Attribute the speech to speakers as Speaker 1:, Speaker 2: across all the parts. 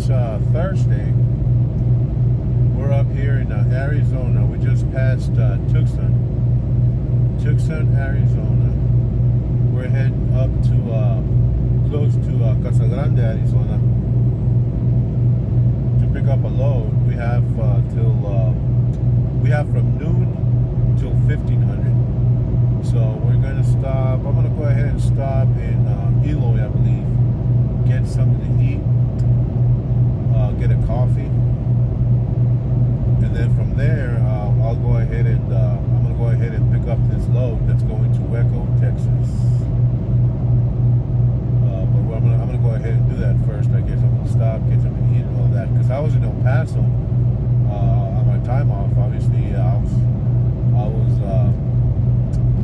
Speaker 1: it's Thursday. We're up here in Arizona. We just passed Tucson, Arizona. We're heading up to close to Casa Grande, Arizona, to pick up a load. We have from noon till 1500. So we're gonna stop. I'm gonna go ahead and stop in Eloy, I believe. Get something to eat. Get a coffee. And then from there, I'll go ahead and I'm gonna go ahead and pick up this load that's going to Waco, Texas. But I'm gonna go ahead and do that first. I guess I'm gonna stop, get something to eat and all that. Because I was in El Paso on my time off. Obviously, I was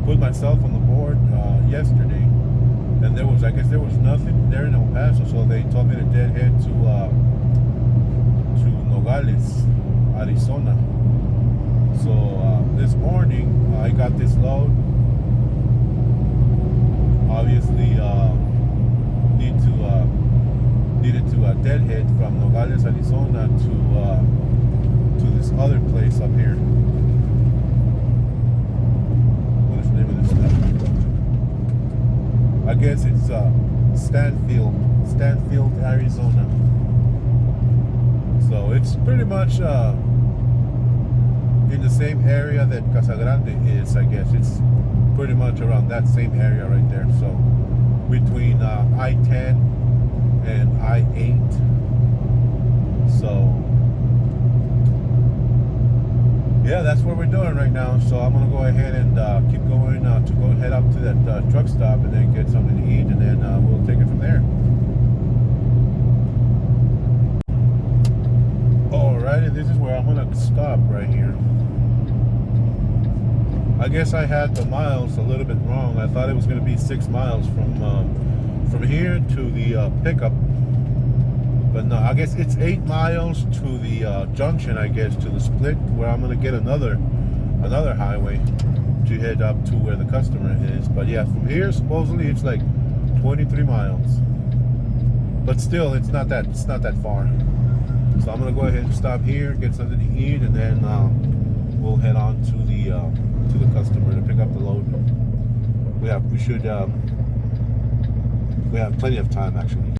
Speaker 1: put myself on the board yesterday, and I guess there was nothing there in El Paso, so they told me to deadhead to Nogales, Arizona. So this morning I got this load. Obviously needed to deadhead from Nogales, Arizona to this other place up here. What is the name of this stuff? I guess it's Stanfield, Arizona. So it's pretty much in the same area that Casa Grande is, I guess. It's pretty much around that same area right there. So between I-10 and I-8. So yeah, that's what we're doing right now. So I'm gonna go ahead and keep going to go head up to that truck stop and then get something to eat, and then we'll take it from there. Alrighty, this is where I'm gonna stop right here. I guess I had the miles a little bit wrong. I thought it was gonna be 6 miles from here to the pickup, but no, I guess it's 8 miles to the junction, I guess, to the split, where I'm gonna get another highway to head up to where the customer is. But yeah, from here supposedly it's like 23 miles, but still it's not that far. So I'm gonna go ahead and stop here, get something to eat, and then we'll head on to the customer to pick up the load. We have plenty of time, actually.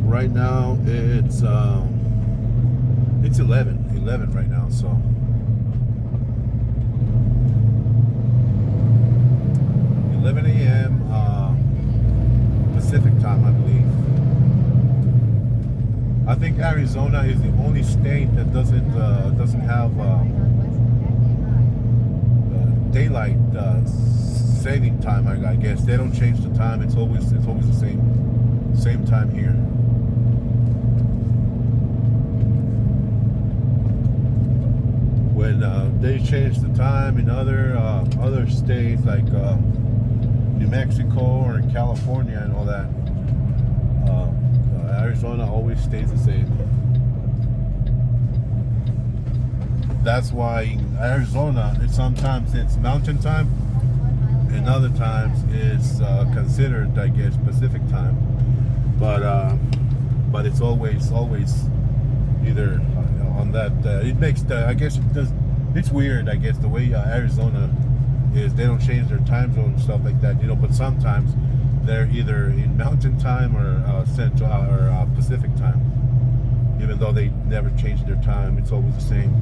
Speaker 1: Right now it's 11 right now, so 11 a.m. Pacific time, I believe. I think Arizona is the only state that doesn't have daylight saving time. I guess they don't change the time. It's always the same time here. When they change the time in other states like New Mexico or in California and all that, Arizona always stays the same. That's why in Arizona sometimes it's mountain time, and other times it's considered, I guess, Pacific time. But it's always either on that. It makes I guess it does. It's weird, I guess, the way Arizona is. They don't change their time zone and stuff like that, but sometimes they're either in mountain time or central or Pacific time. Even though they never change their time, it's always the same.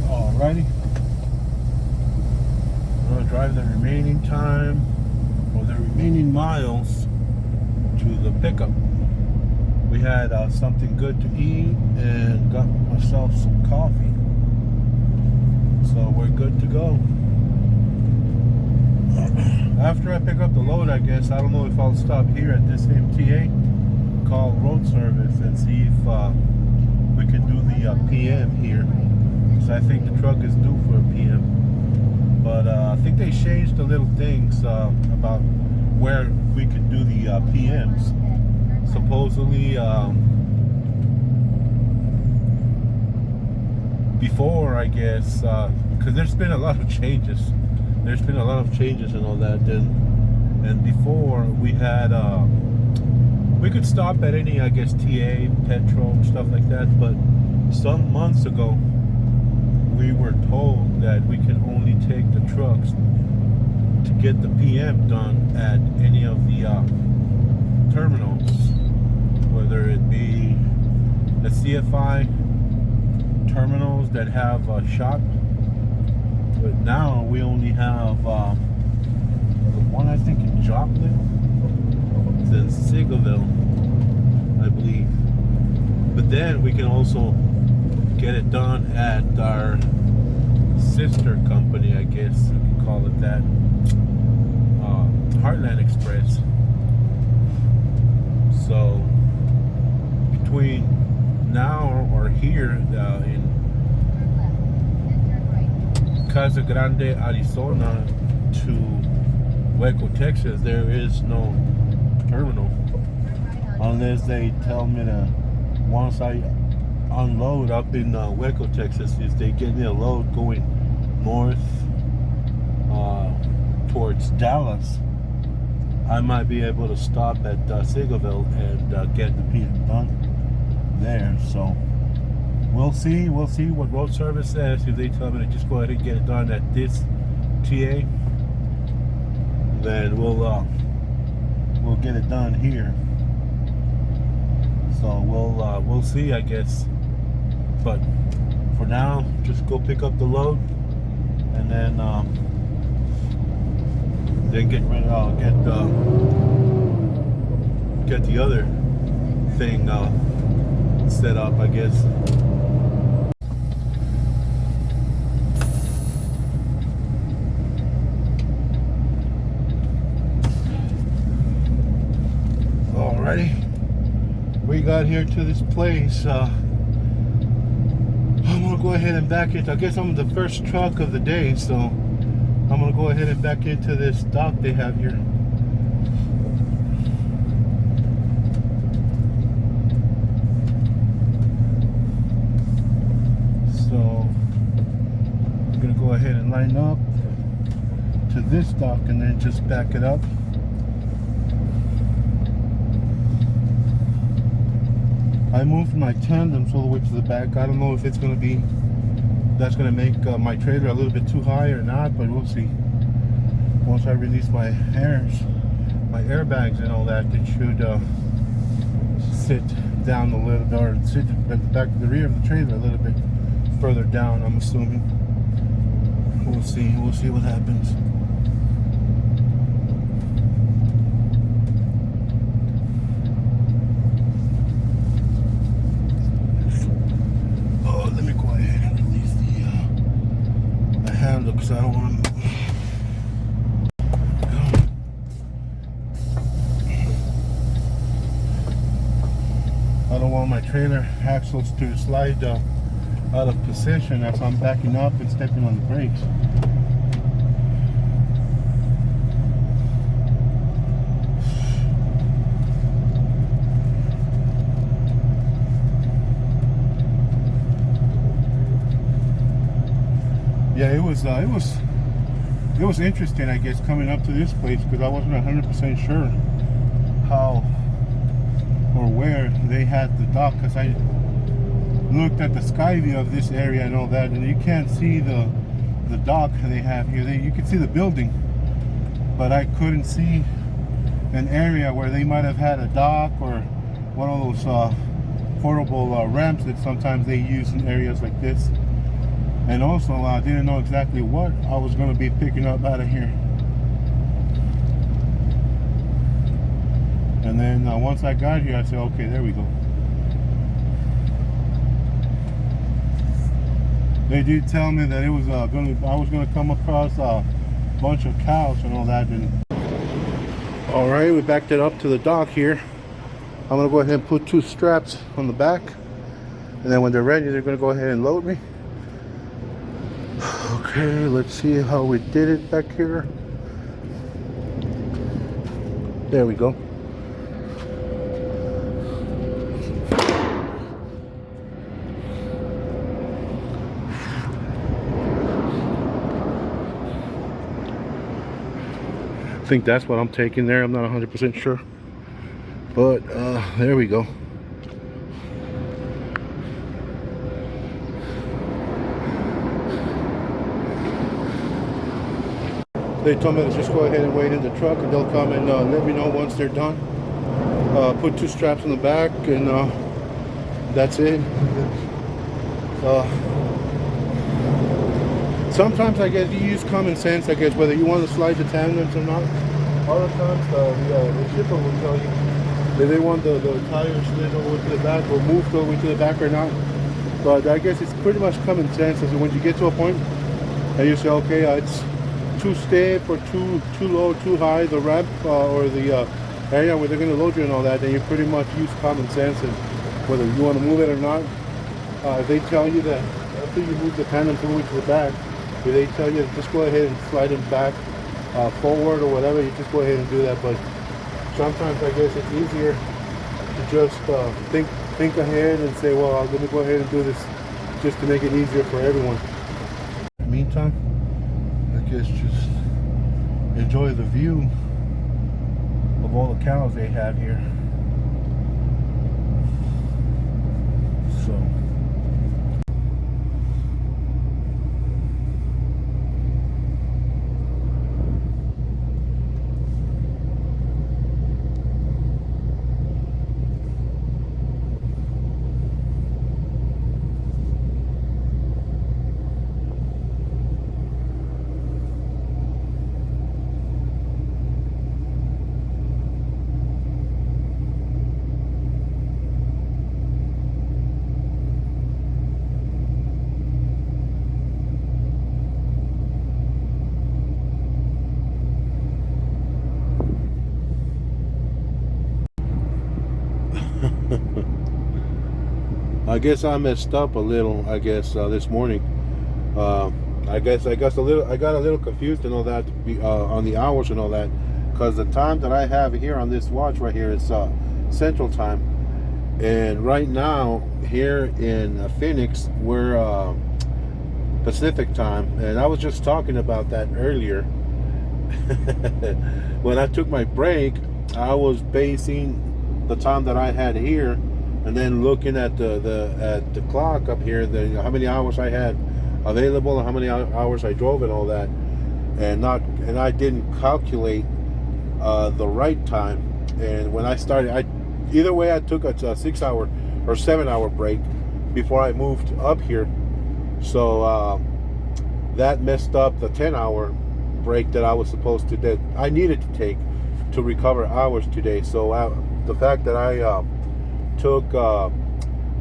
Speaker 1: Alrighty. I'm going to drive the remaining time or the remaining miles to the pickup. We had something good to eat and got myself some coffee. So we're good to go. After I pick up the load, I guess, I don't know if I'll stop here at this MTA, call road service and see if we can do the PM here. Because I think the truck is due for a PM. But I think they changed the little things about where we could do the PMs. Supposedly, before, I guess, because there's been a lot of changes. There's been a lot of changes and all that. And before we had, we could stop at any, I guess, TA, petrol, stuff like that. But some months ago, we were told that we can only take the trucks to get the PM done at any of the terminals, whether it be the CFI terminals that have a shop. But now we only have the one, I think, in Joplin, then Seagoville, I believe. But then we can also get it done at our sister company, I guess we can call it that, Heartland Express. So between now or here in Casa Grande, Arizona to Waco, Texas, there is no terminal unless they tell me to, once I unload up in Waco, Texas, if they get me a load going north towards Dallas, I might be able to stop at Seagoville and get the PM done there. So we'll see what road service says. If they tell me to just go ahead and get it done at this TA, then we'll get it done here. So we'll see, I guess. But for now, just go pick up the load, and then get the other thing set up, I guess. Alrighty, we got here to this place. I'm gonna go ahead and back it. I guess I'm the first truck of the day, so I'm gonna go ahead and back into this dock they have here. So I'm gonna go ahead and line up to this dock and then just back it up. I moved my tandems all the way to the back. I don't know if it's going to be, that's going to make my trailer a little bit too high or not, but we'll see. Once I release my airbags and all that, it should sit down a little bit, or sit at the back of the rear of the trailer a little bit further down, I'm assuming. We'll see what happens. Because I don't want to. I don't want my trailer axles to slide out of position as I'm backing up and stepping on the brakes. Yeah, it was interesting, I guess, coming up to this place, because I wasn't 100% sure how or where they had the dock, because I looked at the sky view of this area and all that, and you can't see the dock they have here. You can see the building, but I couldn't see an area where they might have had a dock or one of those portable ramps that sometimes they use in areas like this. And also, I didn't know exactly what I was going to be picking up out of here. And then once I got here, I said, okay, there we go. They did tell me that it was I was going to come across a bunch of cows and all that. And all right, we backed it up to the dock here. I'm going to go ahead and put 2 straps on the back, and then when they're ready, they're going to go ahead and load me. Okay, let's see how we did it back here. There we go. think that's what I'm taking there. I'm not 100% sure, but there we go. They told me to just go ahead and wait in the truck, and they'll come and let me know once they're done. Put 2 straps in the back, and that's it. Sometimes I guess you use common sense, I guess, whether you want to slide the tandems or not. Other times the shipper will tell you if they want the tires slid over to the back or moved over to the back or not. But I guess it's pretty much common sense. As when you get to a point and you say, okay, it's too stiff or too low, too high, the ramp or the area where they're going to load you and all that, then you pretty much use common sense, and whether you want to move it or not. If they tell you that after you move the tandems over to the back, if they tell you to just go ahead and slide them back forward or whatever, you just go ahead and do that. But sometimes I guess it's easier to just think ahead and say, well, I'm going to go ahead and do this just to make it easier for everyone. In the meantime, I guess just enjoy the view of all the cows they have here. So I guess I messed up a little. I guess this morning. I got a little confused and all that on the hours and all that, because the time that I have here on this watch right here is Central Time, and right now here in Phoenix we're Pacific Time, and I was just talking about that earlier. When I took my break, I was basing the time that I had here, and then looking at the clock up here, how many hours I had available, and how many hours I drove and all that, and I didn't calculate the right time. And when I started, either way I took a 6-hour or 7-hour break before I moved up here, so that messed up the 10-hour break that I was supposed to, that I needed to take to recover hours today. So the fact that I took a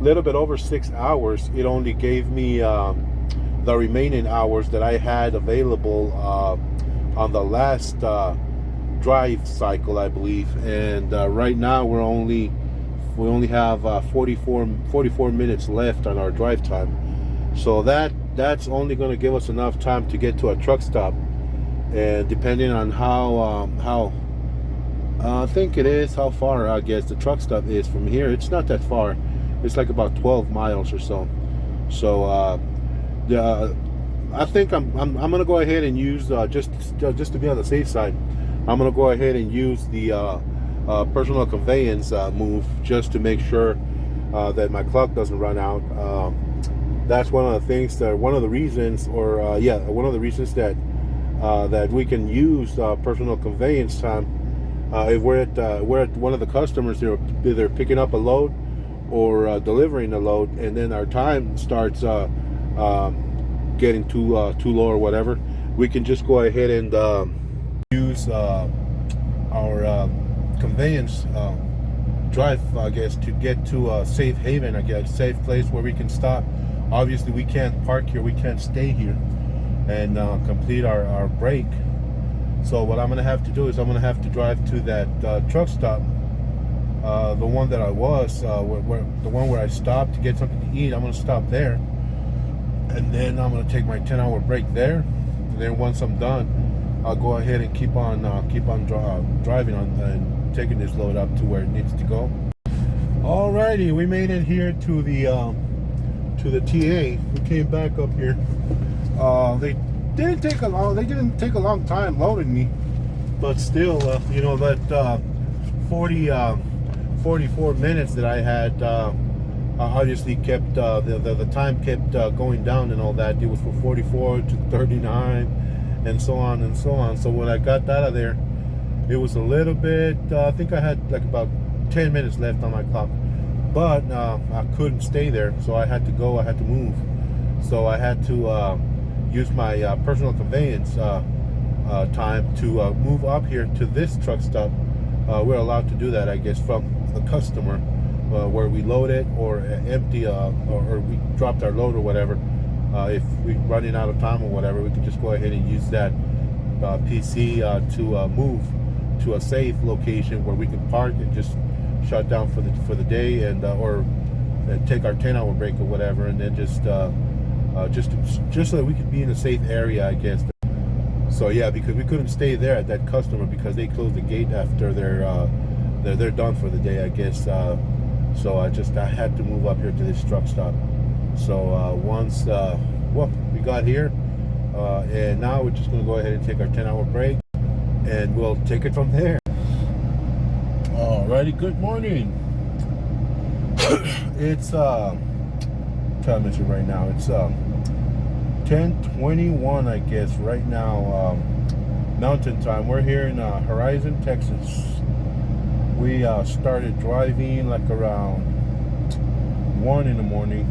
Speaker 1: little bit over 6 hours, it only gave me the remaining hours that I had available on the last drive cycle, I believe. And right now we only have 44 minutes left on our drive time. So that's only going to give us enough time to get to a truck stop. And depending on how I think it is, how far I guess the truck stop is from here, it's not that far. It's like about 12 miles or so. So I think I'm gonna go ahead and use just to be on the safe side, I'm gonna go ahead and use the personal conveyance move, just to make sure that my clock doesn't run out. That's one of the things one of the reasons that we can use personal conveyance time. If we're at one of the customers, they're either picking up a load or delivering a load, and then our time starts getting too low or whatever, we can just go ahead and use our conveyance drive, I guess, to get to a safe haven, I guess, safe place where we can stop. Obviously we can't park here, we can't stay here and complete our break. So what I'm gonna have to do is I'm gonna have to drive to that truck stop, the one that I was, the one where I stopped to get something to eat. I'm gonna stop there, and then I'm gonna take my 10-hour break there. And then once I'm done, I'll go ahead and keep on driving on and taking this load up to where it needs to go. Alrighty, we made it here to the TA. We came back up here. They didn't take a long time loading me. But still, you know, that 40, 44 minutes that I had obviously kept, the time kept going down and all that. It was from 44 to 39 and so on and so on. So when I got out of there, it was a little bit, I think I had like about 10 minutes left on my clock. But I couldn't stay there, so I had to go, I had to move. So I had to use my personal conveyance time to move up here to this truck stop. We're allowed to do that, I guess, from the customer, where we load it or empty, or we dropped our load or whatever. If we're running out of time or whatever, we can just go ahead and use that PC to move to a safe location where we can park and just shut down for the day, and or take our 10-hour break or whatever, and then just so that we could be in a safe area, I guess. So yeah, because we couldn't stay there at that customer because they closed the gate after they're done for the day, I guess. So I had to move up here to this truck stop. So once we got here, and now we're just gonna go ahead and take our 10-hour break, and we'll take it from there. Alrighty, good morning. It's trying to mention right now, it's 10:21, I guess, right now, Mountain Time. We're here in Horizon, Texas. We started driving like around 1 in the morning.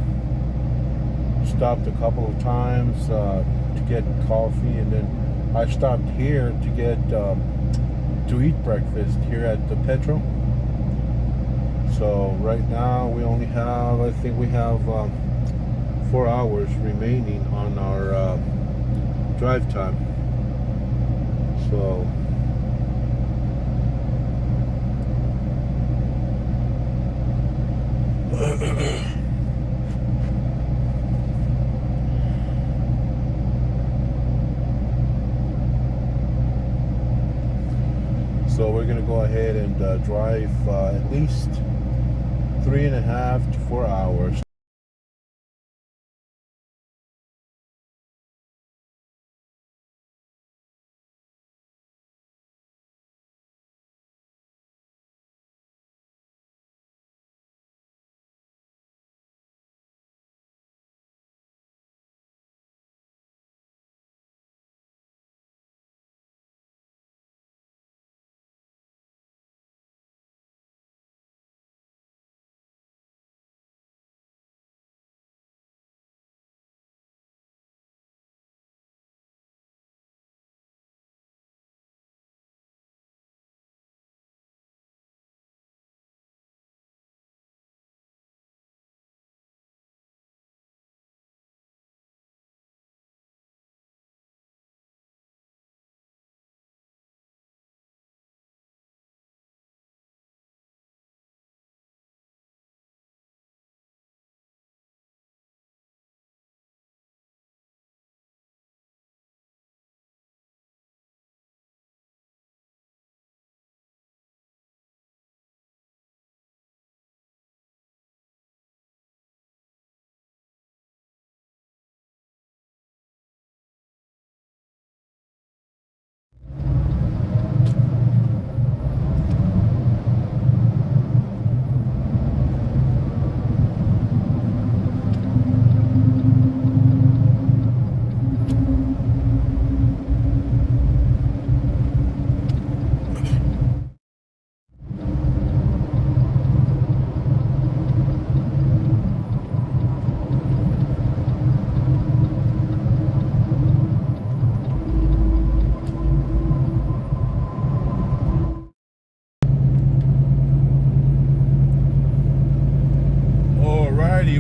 Speaker 1: Stopped a couple of times to get coffee, and then I stopped here to get to eat breakfast here at the Petro. So right now we only have, I think we have 4 hours remaining on our drive time. So so we're gonna go ahead and drive at least 3.5 to 4 hours.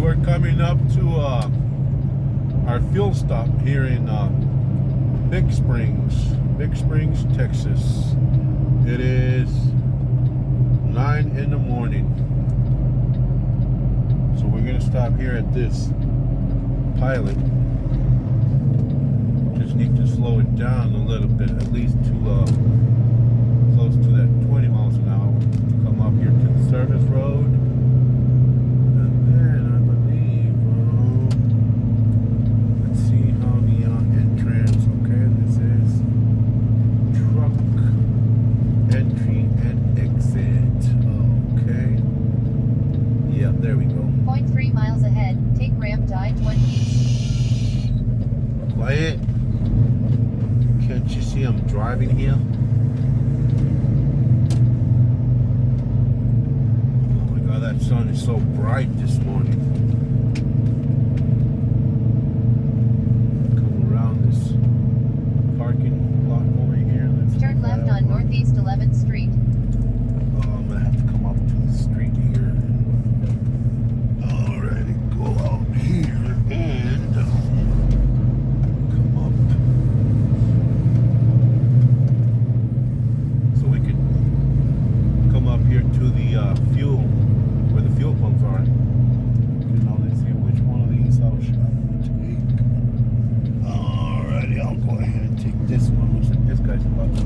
Speaker 1: We're coming up to our fuel stop here in Big Springs, Texas. It is 9 in the morning. So we're gonna stop here at this Pilot. Just need to slow it down a little bit, at least to close to that 20 miles an hour. Come up here to the service road. I'm driving here. Oh my god, that sun is so bright this morning. Come around this parking lot over here. Let's
Speaker 2: Turn left on Northeast 11th Street.
Speaker 1: I'm gonna have to come up to the street here. Alrighty, go out here and come up. So we could come up here to the fuel, where the fuel pumps are. You know, let's see which one of these I'll take. Alrighty, I'll go ahead and take this one. Looks like this guy's about to.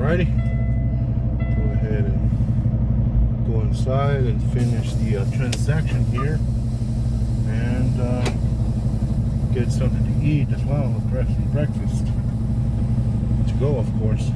Speaker 1: Alrighty, go ahead and go inside and finish the transaction here, and get something to eat as well, breakfast to go, of course.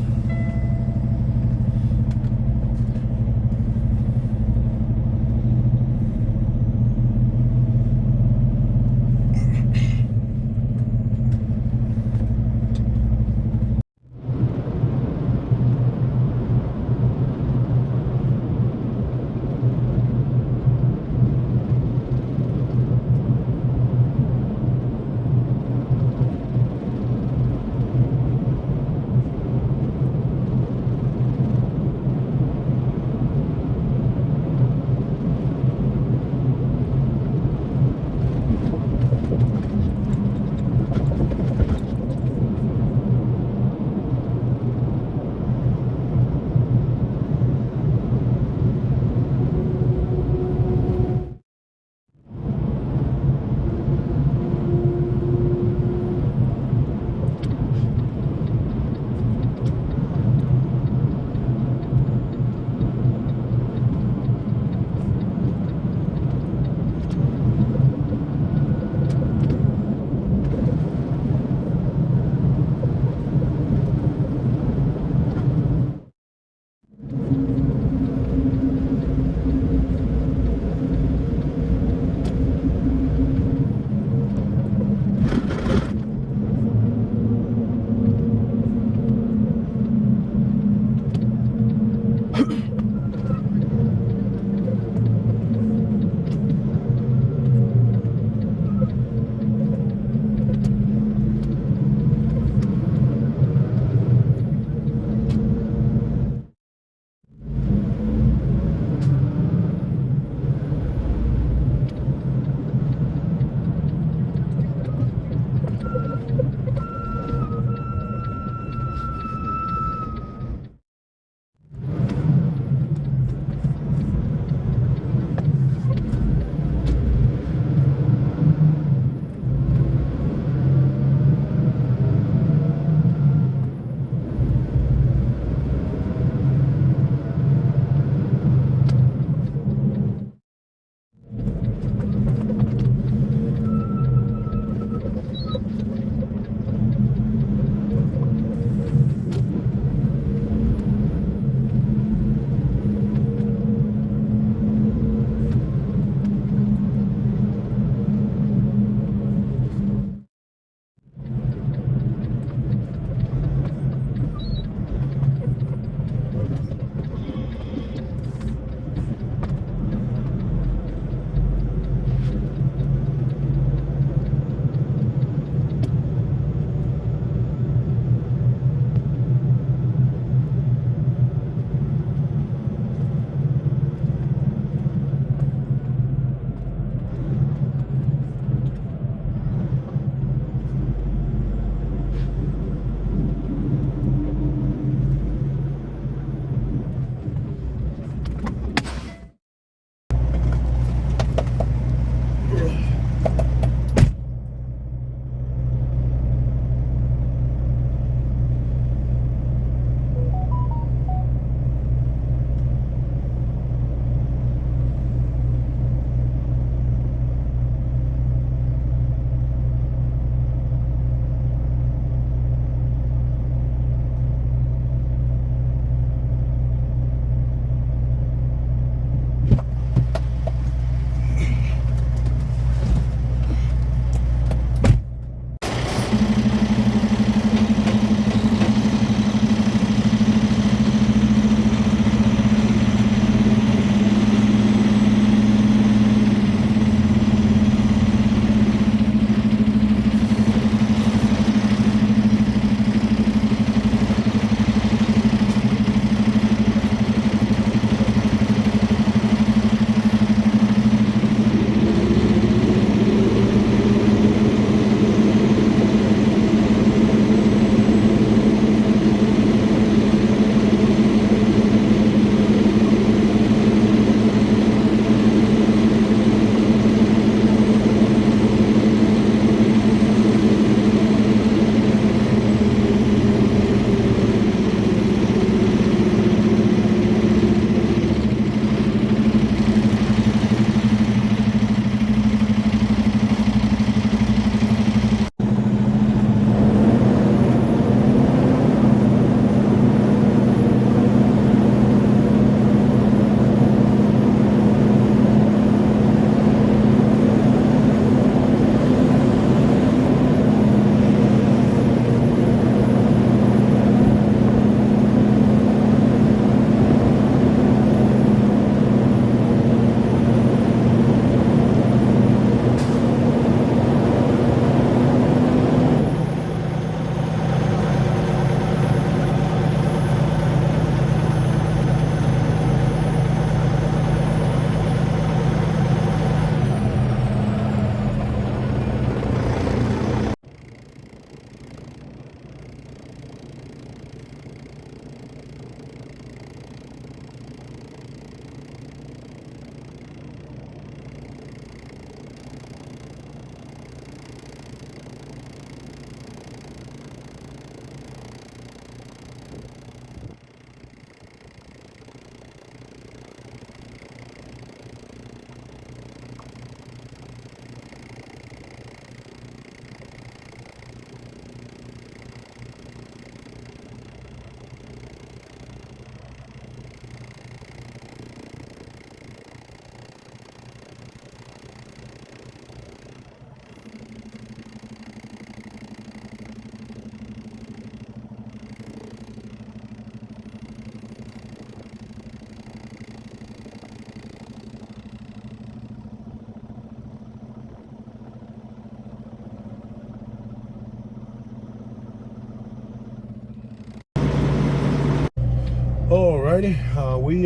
Speaker 1: Alrighty, we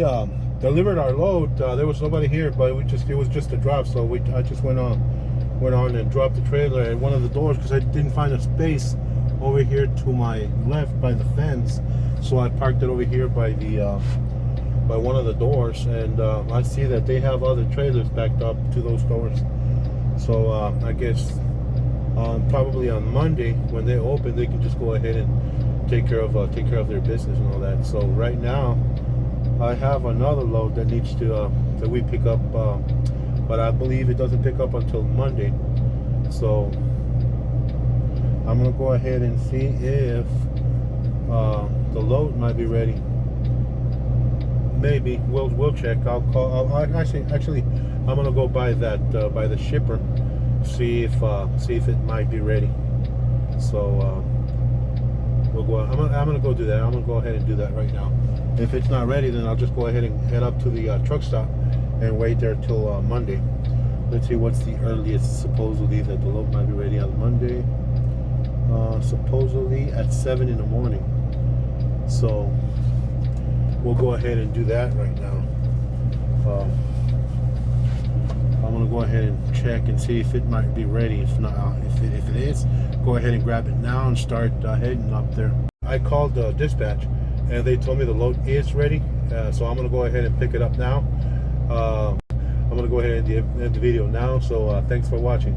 Speaker 1: delivered our load. There was nobody here, but it was just a drop. So I just went on and dropped the trailer at one of the doors because I didn't find a space over here to my left by the fence. So I parked it over here by one of the doors, and I see that they have other trailers backed up to those doors. So I guess probably on Monday when they open, they can just go ahead and take care of their business and all that. So right now, I have another load that needs to that we pick up, but I believe it doesn't pick up until Monday. So I'm gonna go ahead and see if the load might be ready. Maybe we'll check. I'll call. Actually, I'm gonna go by by the shipper, see if it might be ready. So we'll go. I'm gonna go do that. I'm gonna go ahead and do that right now. If it's not ready, then I'll just go ahead and head up to the truck stop and wait there till Monday. Let's see what's the earliest supposedly that the load might be ready on Monday. Supposedly at 7 in the morning. So we'll go ahead and do that right now. I'm gonna go ahead and check and see if it might be ready. If not, if it is, go ahead and grab it now and start heading up there. I called dispatch and they told me the load is ready. So I'm gonna go ahead and pick it up now. I'm gonna go ahead and end the video now. So thanks for watching.